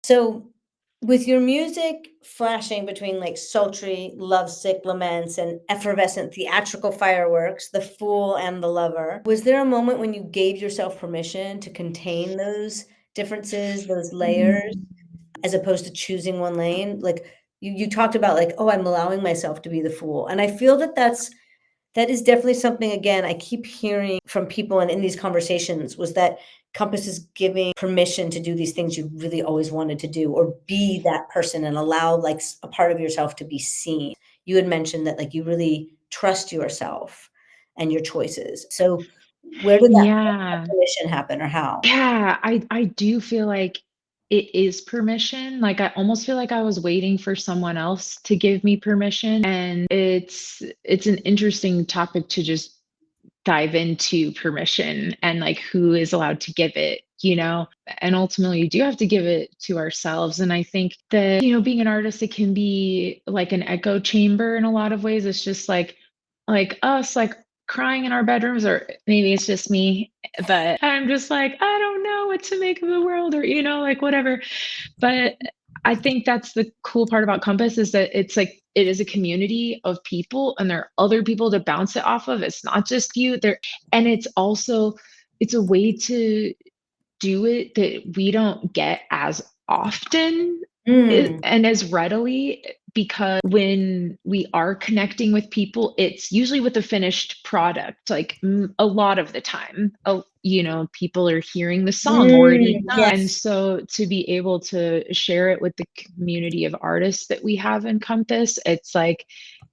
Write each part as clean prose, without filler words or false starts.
So, with your music flashing between like sultry, lovesick laments and effervescent theatrical fireworks, the fool and the lover, was there a moment when you gave yourself permission to contain those differences, those layers, Mm. as opposed to choosing one lane? Like you talked about like, oh, I'm allowing myself to be the fool. And I feel that that is definitely something, again, I keep hearing from people and in these conversations was that Compass is giving permission to do these things you really always wanted to do or be that person and allow like a part of yourself to be seen. You had mentioned that like you really trust yourself and your choices. So where did that Yeah. permission happen or how? Yeah, I do feel like it is permission. Like I almost feel like I was waiting for someone else to give me permission, and it's an interesting topic to just dive into permission and like who is allowed to give it, you know? And ultimately you do have to give it to ourselves. And I think that, being an artist, it can be like an echo chamber in a lot of ways. It's just like us like crying in our bedrooms, or maybe it's just me, but I'm just like, I don't know what to make of the world, or like whatever. But I think that's the cool part about Compass is that it's like it is a community of people and there are other people to bounce it off of. It's not just you there. And it's a way to do it that we don't get as often Mm, and as readily, because when we are connecting with people, it's usually with a finished product. Like a lot of the time, people are hearing the song already done. And yes. so to be able to share it with the community of artists that we have in Compass, it's like,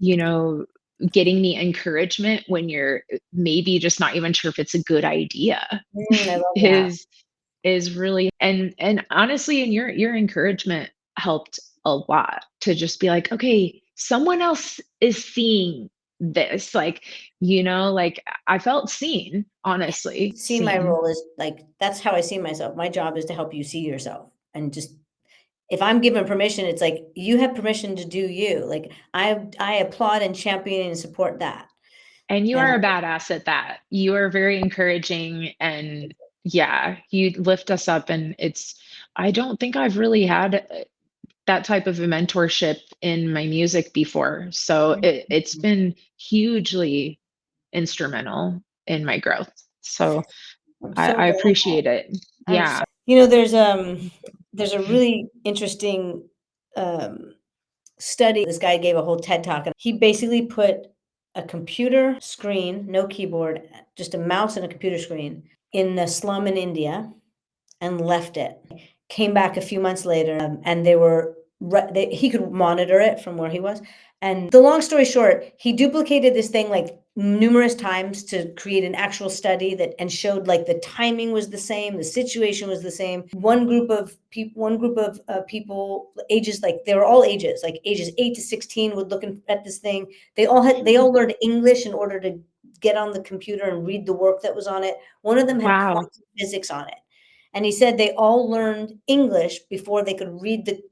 you know, getting the encouragement when you're maybe just not even sure if it's a good idea I love that. is really, and honestly, and your encouragement helped a lot to just be like, okay, someone else is seeing this, like, like I felt seen, honestly See, my seen. role is like that's how I see myself. My job is to help you see yourself and just if I'm given permission, it's like you have permission to do you. Like I applaud and champion and support that. And you And are a badass at that. You are very encouraging, and yeah, you lift us up, and I don't think I've really had that type of a mentorship in my music before. So it's been hugely instrumental in my growth. So I'm so I glad. appreciate it. I'm Yeah. so there's a really interesting study. This guy gave a whole TED talk and he basically put a computer screen, no keyboard, just a mouse and a computer screen in the slum in India and left it. Came back a few months later, and they were he could monitor it from where he was. And the long story short, he duplicated this thing like numerous times to create an actual study that and showed like the timing was the same, the situation was the same. One group of people, ages like they were all ages, like ages 8 to 16, would looking at this thing. They all learned English in order to get on the computer and read the work that was on it. One of them had Wow. quantum physics on it. And he said they all learned English before they could read the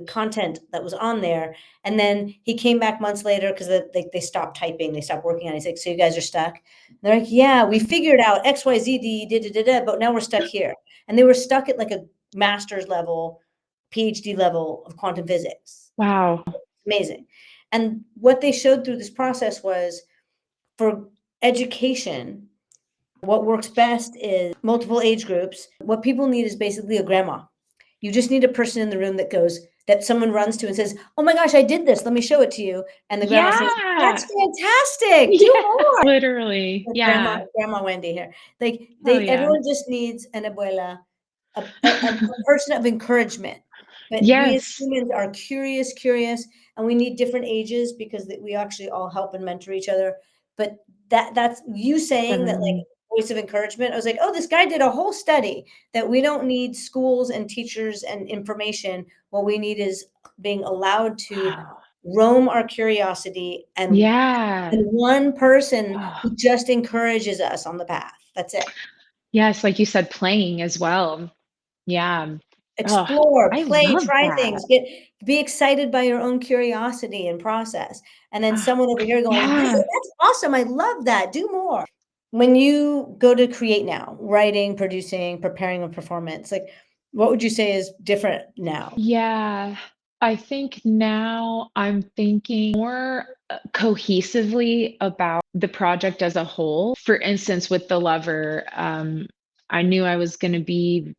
content that was on there. And then he came back months later because they stopped typing, they stopped working on it. He's like, so you guys are stuck? And they're like, yeah, we figured out XYZ, but now we're stuck here. And they were stuck at like a master's level, PhD level of quantum physics. Wow. Amazing. And what they showed through this process was for education, what works best is multiple age groups. What people need is basically a grandma. You just need a person in the room that someone runs to and says, "Oh my gosh, I did this. Let me show it to you." And the grandma says, "That's Yeah. fantastic. Do Yes, more." literally. Like Yeah. Grandma Wendy here. Like Oh yeah. everyone just needs an abuela, a person of encouragement. But we as Yes. humans are curious, and we need different ages because we actually all help and mentor each other. But that's you saying that like Definitely. voice of encouragement. I was like, oh, this guy did a whole study that we don't need schools and teachers and information. What we need is being allowed to Wow. roam our curiosity Yeah. and one person who just encourages us on the path. That's it. Yes, like you said, playing as well. Yeah. Oh, Explore, I play, love try that. things, be excited by your own curiosity and process. And then Ah, someone over here going, yeah. That's awesome. I love that. Do more." When you go to create now, writing, producing, preparing a performance, like What would you say is different now? Yeah, I think now I'm thinking more cohesively about the project as a whole. For instance, with The Lover, I knew I was going to be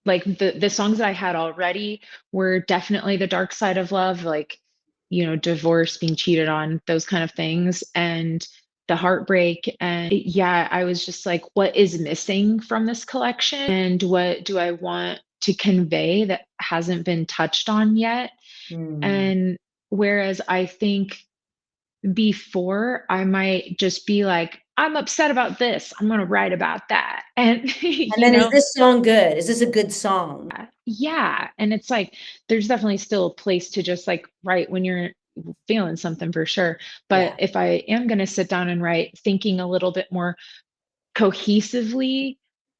like the songs that I had already were definitely the dark side of love, like, divorce, being cheated on, those kind of things, and the heartbreak. And yeah, I was just like, what is missing from this collection? And what do I want to convey that hasn't been touched on yet? Mm. And whereas I think before I might just be like, I'm upset about this, I'm going to write about that. And, And then is this song good? Is this a good song? yeah, and it's like there's definitely still a place to just like write when you're feeling something for sure. But Yeah. if I am going to sit down and write, thinking a little bit more cohesively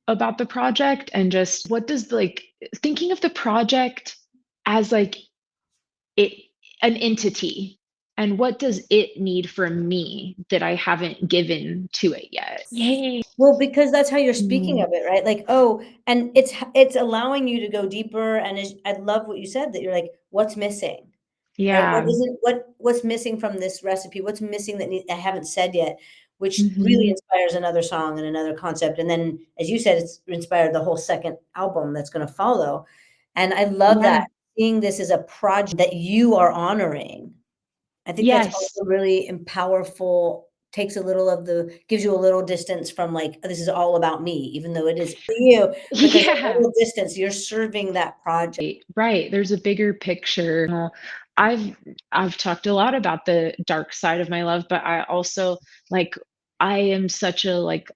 about the project and just what does like thinking of the project as like it an entity and what does it need from me that I haven't given to it yet. Yay. Well, because that's how you're speaking Mm, of it, right? Like, oh, and it's allowing you to go deeper, and I love what you said that you're like, "What's missing?" Right? What yeah. isn't what's missing from this recipe? What's missing that I haven't said yet, which really Mhm. inspires another song and another concept, and then, as you said, it's inspired the whole second album that's gonna follow, and I love that, Yeah. seeing this as a project that you are honoring. I think that's Yes. also really powerful, takes a little of the gives you a little distance from, like, "This is all about me," even though it is for you, but there's a Yeah. little distance, you're serving that project. Right, there's a bigger picture. Well, I've I've talked a lot about the dark side of my love, but I also like I am such a like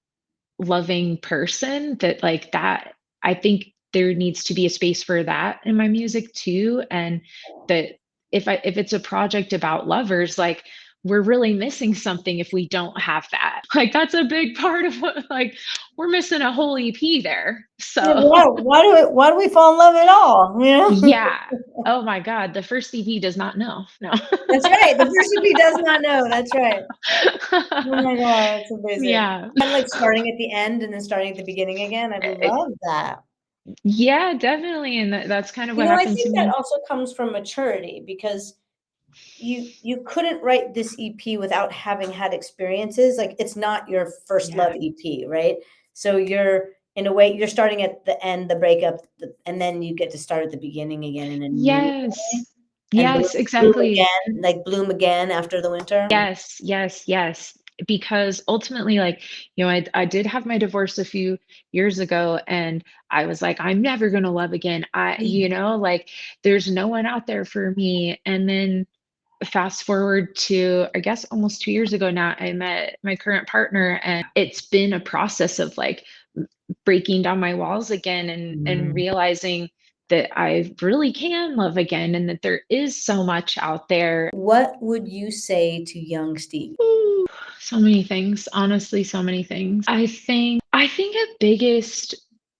loving person that like that I think there needs to be a space for that in my music too. And that if it's a project about lovers, like we're really missing something if we don't have that. Like that's a big part of what like we're missing a whole EP there. Yeah, So why do we fall in love at all, you know? yeah. Oh my god, the first EP does not know. No. That's right, the first EP does not know, that's right. Oh my god, that's amazing. Yeah. And, like, starting at the end and then starting at the beginning again, I love that. Yeah, definitely, and that's kind of You what know, I happened to think that me. also comes from maturity because you couldn't write this EP without having had experiences, like, it's not your first Yeah. love EP, right? So you're in a way, you're starting at the end, the breakup, and then you get to start at the beginning again in a new way Yes. and Yes, bloom exactly. again, like, bloom again after the winter. Yes, yes, yes. Because ultimately, like, I did have my divorce a few years ago, and I was like, I'm never gonna love again. Like, there's no one out there for me. And then fast forward to, I guess, almost 2 years ago now, I met my current partner, and it's been a process of like breaking down my walls again and Mm. realizing that I really can love again and that there is so much out there. What would you say to young Steve? Ooh, so many things, honestly, so many things. I think a biggest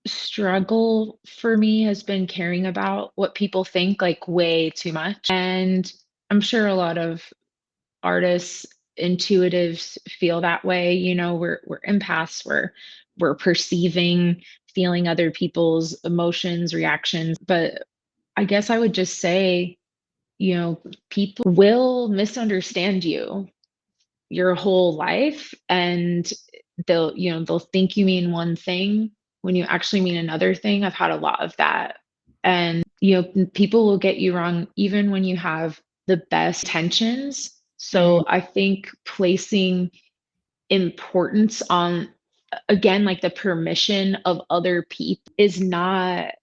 struggle for me has been caring about what people think like way too much. And I'm sure a lot of artists, intuitives feel that way. We're empaths, we're perceiving, feeling other people's emotions, reactions. But I guess I would just say, people will misunderstand you your whole life, and they'll think you mean one thing when you actually mean another thing. I've had a lot of that. And people will get you wrong even when you have the best intentions. Mm, So I think placing importance on, again, like the permission of other people is not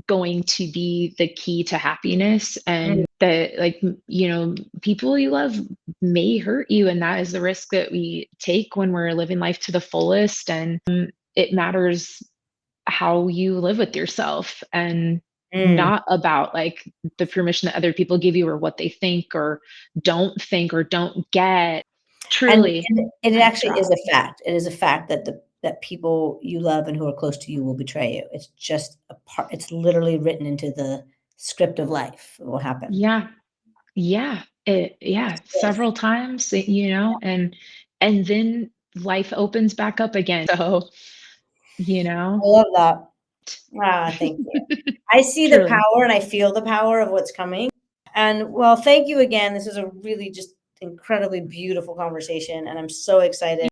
going to be the key to happiness. mm, And that, like, people you love may hurt you, and that is the risk that we take when we're living life to the fullest. And it matters how you live with yourself, and mm. not about like the permission that other people give you or what they think or don't get. And Truly, it mic actually drop. is a fact. It is a fact that that people you love and who are close to you will betray you. It's just a part, it's literally written into the script of life. It will happen. Yeah. Yeah, yeah, Yes. several times, and then life opens back up again. So, you I know, love that. Ah, thank you. I see the Truly. power and I feel the power of what's coming. And well, thank you again. This is a really just incredibly beautiful conversation, and I'm so excited